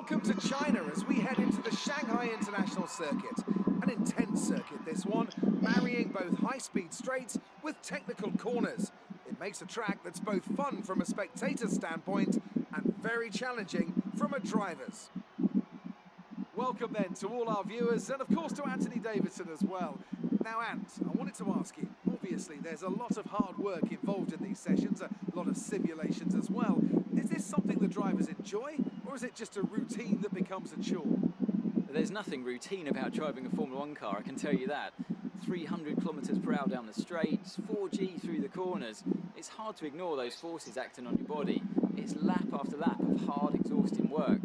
Welcome to China as we head into the Shanghai International Circuit. An intense circuit, this one, marrying both high-speed straights with technical corners. It makes a track that's both fun from a spectator's standpoint and very challenging from a driver's. Welcome then to all our viewers and of course to Anthony Davidson as well. Now Ant, I wanted to ask you, obviously there's a lot of hard work involved in these sessions, a lot of simulations as well. Is this something the drivers enjoy, or is it just a routine that becomes a chore? There's nothing routine about driving a Formula One car, I can tell you that. 300 kilometers per hour down the straights, 4G through the corners. It's hard to ignore those forces acting on your body. It's lap after lap of hard, exhausting work.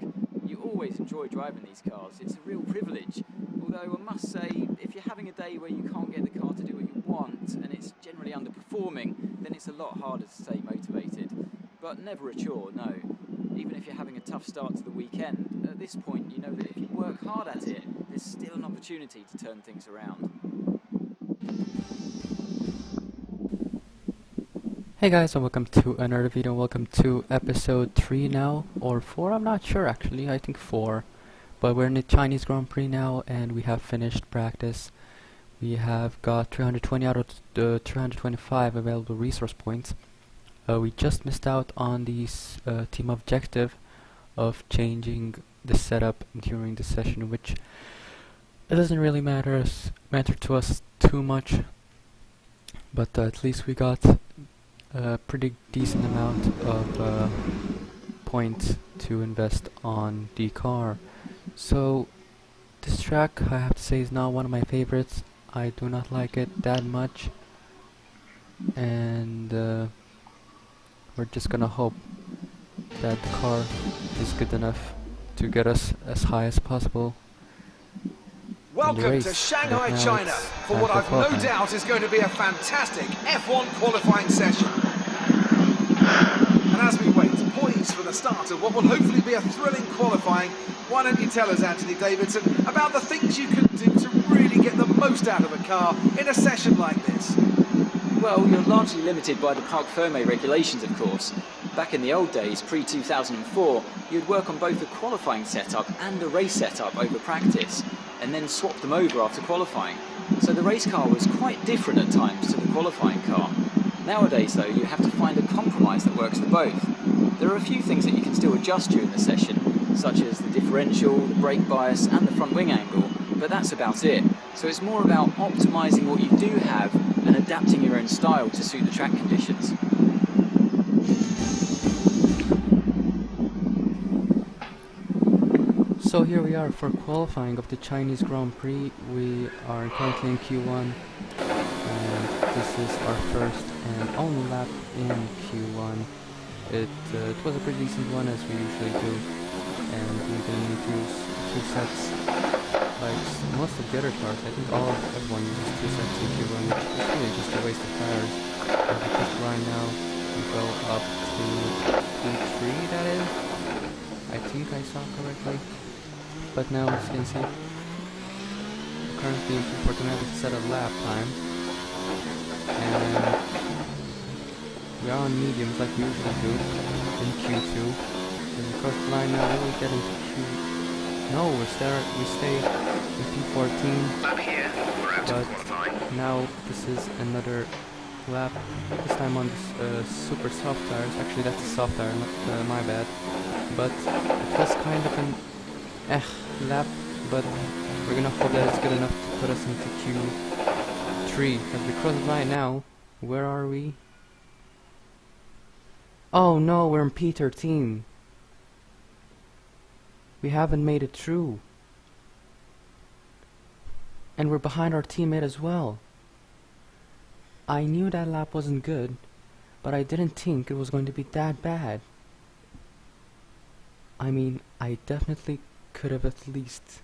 You always enjoy driving these cars. It's a real privilege. Although I must say, if you're having a day where you can't get the car to do what you want and it's generally underperforming, then it's a lot harder to stay motivated. But never a chore, no. Even if you're having a tough start to the weekend, at this point you know that if you work hard at it, there's still an opportunity to turn things around. Hey guys, and welcome to another video. Welcome to episode 3 now, or 4, I'm not sure actually, I think 4. But we're in the Chinese Grand Prix now, and we have finished practice. We have got 320 out of the 325 available resource points. We just missed out on the team objective of changing the setup during the session, which it doesn't really matter to us too much. But at least we got a pretty decent amount of points to invest on the car. So this track, I have to say, is not one of my favorites. I do not like it that much, and we're just gonna hope that the car is good enough to get us as high as possible. Welcome to Shanghai, China, for what I've no doubt is going to be a fantastic F1 qualifying session. And as we wait, poised for the start of what will hopefully be a thrilling qualifying, why don't you tell us, Anthony Davidson, about the things you can do to really get the most out of a car in a session like this? Well, you're largely limited by the Parc Fermé regulations, of course. Back in the old days, pre-2004, you'd work on both a qualifying setup and a race setup over practice, and then swap them over after qualifying. So the race car was quite different at times to the qualifying car. Nowadays, though, you have to find a compromise that works for both. There are a few things that you can still adjust during the session, such as the differential, the brake bias, and the front wing angle, but that's about it. So it's more about optimizing what you do have and adapting your own style to suit the track conditions. So here we are for qualifying of the Chinese Grand Prix. We are currently in Q1, and this is our first and only lap in Q1. It was a pretty decent one, as we usually do, and we didn't need to use 2 sets like most of the other cars. I think everyone uses 2 sets in Q1, which is really just a waste of tires. Because right now we go up to Q3, that is. I think I saw correctly. But now, as you can see, currently we're going to have a set of lap time, and we are on mediums like we usually do in Q2. And across the line now, we're getting to Q. No, we stay in P14. Lap here, we're out of qualifying. Now this is another lap. This time on this super soft tires. Actually, that's a soft tire, not my bad. But it was kind of an lap, but we're gonna hope that it's good enough to put us into Q3. As we cross the line now, where are we? Oh no, we're in P13. We haven't made it through. And we're behind our teammate as well. I knew that lap wasn't good, but I didn't think it was going to be that bad. I mean, I definitely could have at least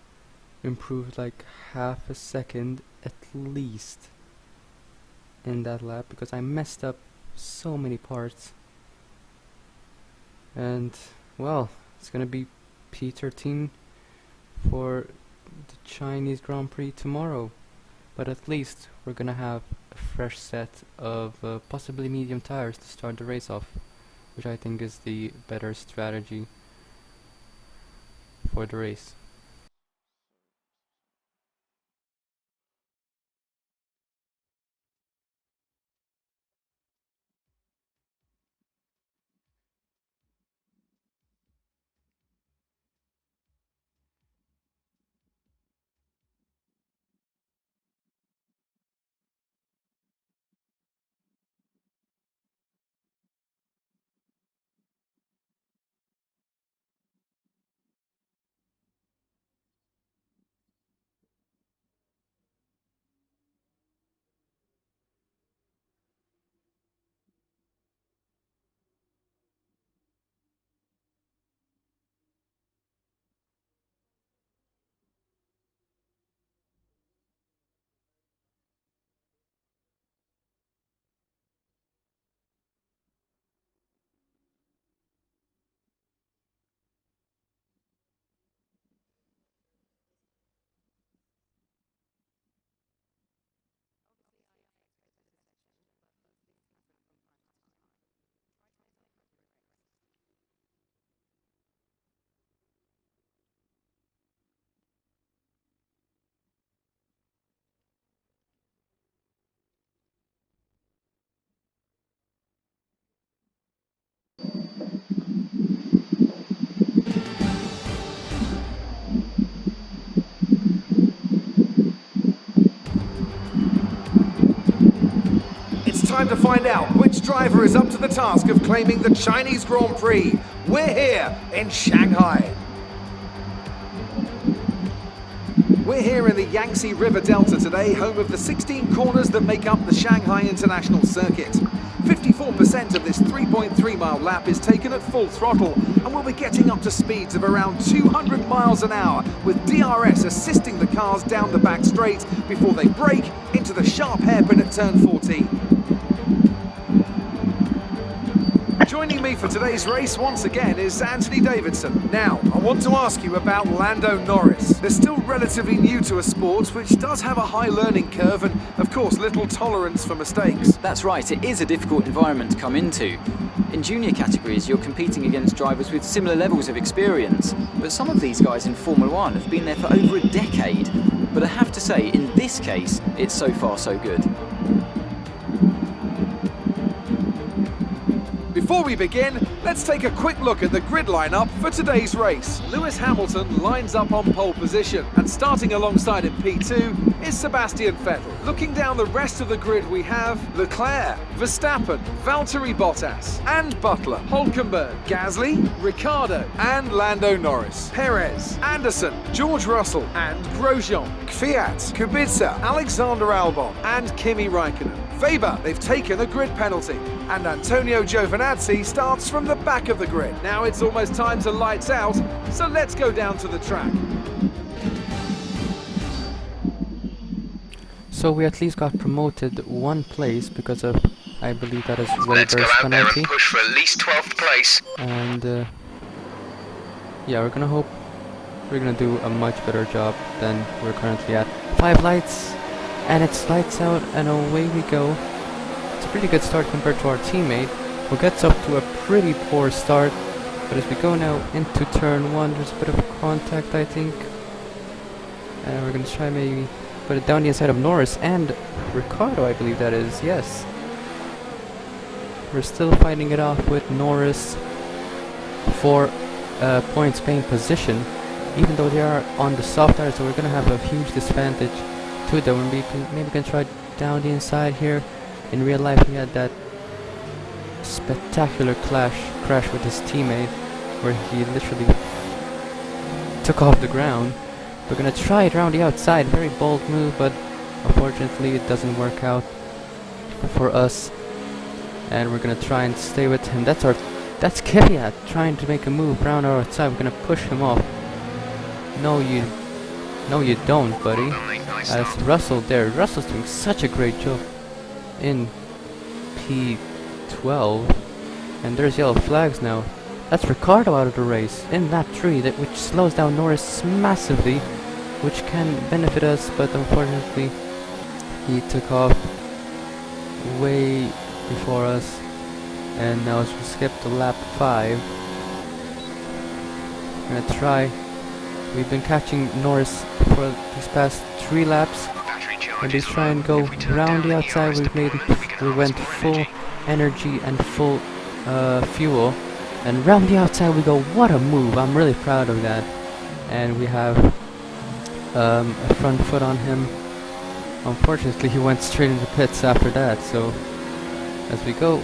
improved like half a second at least in that lap, because I messed up so many parts. And well, it's gonna be P13 for the Chinese Grand Prix tomorrow, but at least we're gonna have a fresh set of possibly medium tires to start the race off, which I think is the better strategy for the race. It's time to find out which driver is up to the task of claiming the Chinese Grand Prix. We're here in Shanghai. We're here in the Yangtze River Delta today, home of the 16 corners that make up the Shanghai International Circuit. 54% of this 3.3-mile lap is taken at full throttle, and we'll be getting up to speeds of around 200 miles an hour, with DRS assisting the cars down the back straight before they brake into the sharp hairpin at turn 14. Joining me for today's race once again is Anthony Davidson. Now, I want to ask you about Lando Norris. They're still relatively new to a sport which does have a high learning curve and, of course, little tolerance for mistakes. That's right, it is a difficult environment to come into. In junior categories, you're competing against drivers with similar levels of experience, but some of these guys in Formula One have been there for over a decade. But I have to say, in this case, it's so far so good. Before we begin, let's take a quick look at the grid lineup for today's race. Lewis Hamilton lines up on pole position, and starting alongside in P2 is Sebastian Vettel. Looking down the rest of the grid, we have Leclerc, Verstappen, Valtteri Bottas, and Butler, Hülkenberg, Gasly, Ricciardo, and Lando Norris, Perez, Anderson, George Russell, and Grosjean, Kvyat, Kubica, Alexander Albon, and Kimi Raikkonen. Weber, they've taken a grid penalty, and Antonio Giovinazzi starts from the back of the grid. Now it's almost time to lights out, so let's go down to the track. So we at least got promoted one place because of, I believe that is Let's go Weber's out there penalty. and push for at least 12th place. And yeah, we're gonna hope we're gonna do a much better job than we're currently at. 5 lights, and it's lights out, and away we go. It's a pretty good start compared to our teammate, who gets up to a pretty poor start. But as we go now into turn 1, there's a bit of contact, I think. And we're gonna try maybe put it down the inside of Norris and Ricciardo, I believe that is, yes. We're still fighting it off with Norris for points paying position, even though they are on the soft tire, so we're gonna have a huge disadvantage to them. Maybe we can try down the inside here. In real life, he had that spectacular crash with his teammate, where he literally took off the ground. We're gonna try it around the outside, very bold move, but unfortunately it doesn't work out for us. And we're gonna try and stay with him. That's Kvyat trying to make a move around our outside. We're gonna push him off. No, you don't, buddy. As Russell there. Russell's doing such a great job in P12. And there's yellow flags now. That's Ricciardo out of the race in that tree, which slows down Norris massively, which can benefit us, but unfortunately he took off way before us. And now as we skip to lap 5, we're gonna try We've been catching Norris for these past 3 laps. Battery charge When they is try low. and go If we turn round down the the outside, ERS we deployment, we can went harvest more full energy and full fuel. And round the outside we go. What a move! I'm really proud of that. And we have a front foot on him. Unfortunately, he went straight into pits after that. So as we go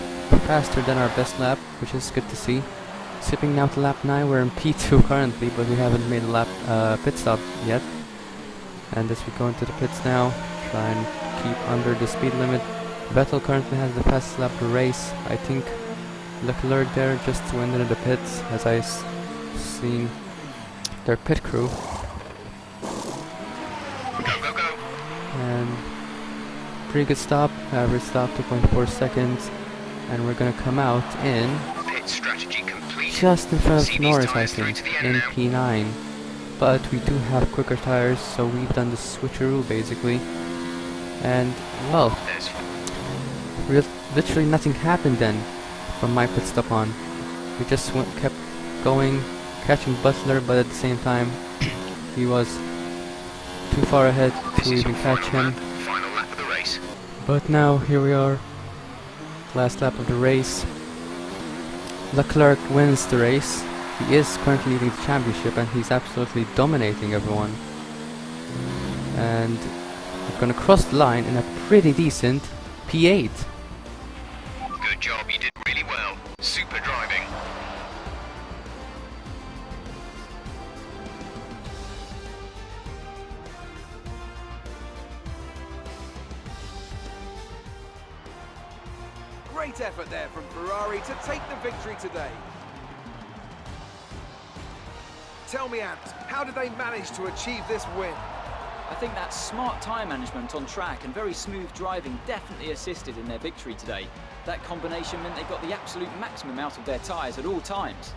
faster than our best lap, which is good to see. Sipping now to lap 9. We're in P2 currently, but we haven't made a lap pit stop yet. And as we go into the pits now, try and keep under the speed limit. Vettel currently has the fastest lap of the race. I think Leclerc there just went into the pits as I seen their pit crew. Go, go, go. And pretty good stop, average stop 2.4 seconds. And we're gonna come out in Pit strategy complete. just in front of CB's Norris, I tyres through think, to the end in now. P9. But we do have quicker tires, so we've done the switcheroo basically. And well, There's literally nothing happened then from my pit stop on. We just kept going, catching Butler, but at the same time he was too far ahead This to is even your catch final him. lap, final lap of the race. But now here we are, last lap of the race. Leclerc wins the race. He is currently leading the championship and he's absolutely dominating everyone. And we're gonna cross the line in a pretty decent P8. Good job, you did really well. Super driving. Great effort there from Ferrari to take the victory today. Tell me, Ant, how did they manage to achieve this win? I think that smart tyre management on track and very smooth driving definitely assisted in their victory today. That combination meant they got the absolute maximum out of their tyres at all times.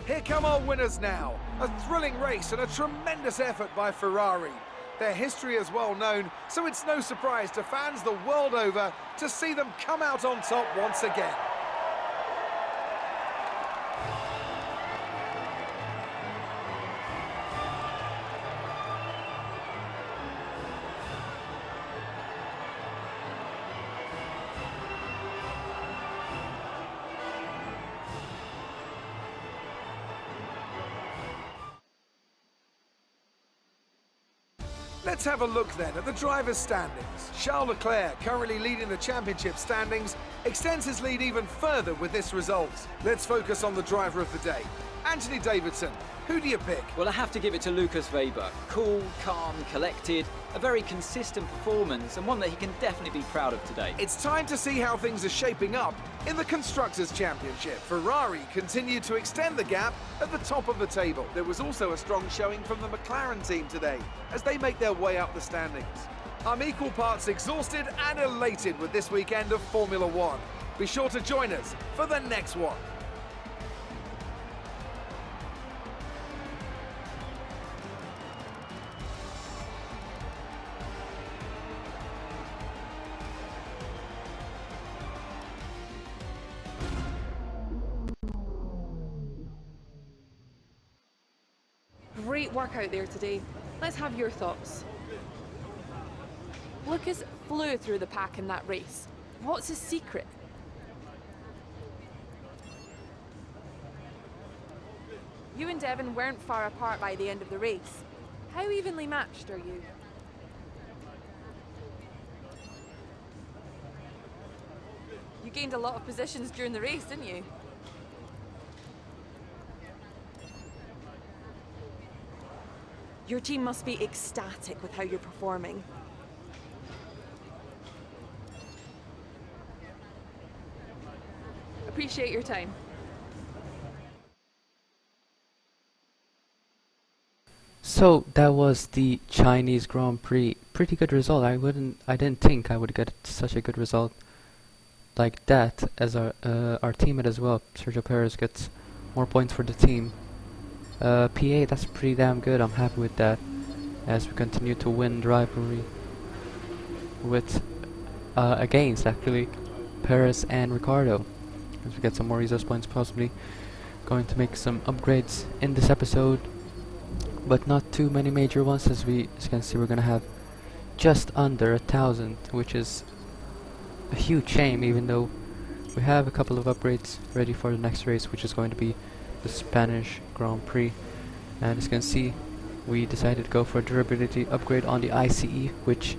Here come our winners now. A thrilling race and a tremendous effort by Ferrari. Their history is well known, so it's no surprise to fans the world over to see them come out on top once again. Let's have a look then at the drivers' standings. Charles Leclerc, currently leading the championship standings, extends his lead even further with this result. Let's focus on the driver of the day. Anthony Davidson, who do you pick? Well, I have to give it to Lucas Weber. Cool, calm, collected, a very consistent performance and one that he can definitely be proud of today. It's time to see how things are shaping up in the Constructors' Championship. Ferrari continued to extend the gap at the top of the table. There was also a strong showing from the McLaren team today as they make their way up the standings. I'm equal parts exhausted and elated with this weekend of Formula One. Be sure to join us for the next one. Great work out there today. Let's have your thoughts. Lucas flew through the pack in that race. What's his secret? You and Devon weren't far apart by the end of the race. How evenly matched are you? You gained a lot of positions during the race, didn't you? Your team must be ecstatic with how you're performing. Appreciate your time. So that was the Chinese Grand Prix. Pretty good result. I didn't think I would get such a good result like that as our teammate as well. Sergio Perez gets more points for the team. PA, that's pretty damn good. I'm happy with that as we continue to win the rivalry with against actually Perez and Ricardo as we get some more resource points possibly. going to make some upgrades in this episode, but not too many major ones. As you can see, we're gonna have just under 1,000, which is a huge shame, even though we have a couple of upgrades ready for the next race, which is going to be the Spanish Grand Prix. And as you can see, we decided to go for a durability upgrade on the ICE, which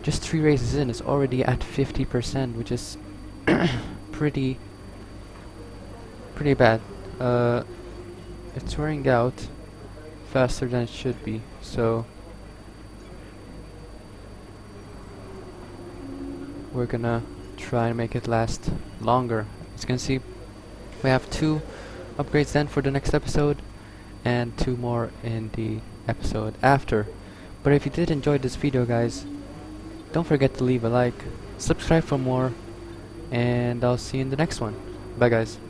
just 3 races in is already at 50%, which is pretty bad. It's wearing out faster than it should be, so we're gonna try and make it last longer. As you can see, we have 2 upgrades then for the next episode, and 2 more in the episode after. But if you did enjoy this video, guys, don't forget to leave a like, subscribe for more, and I'll see you in the next one. Bye, guys.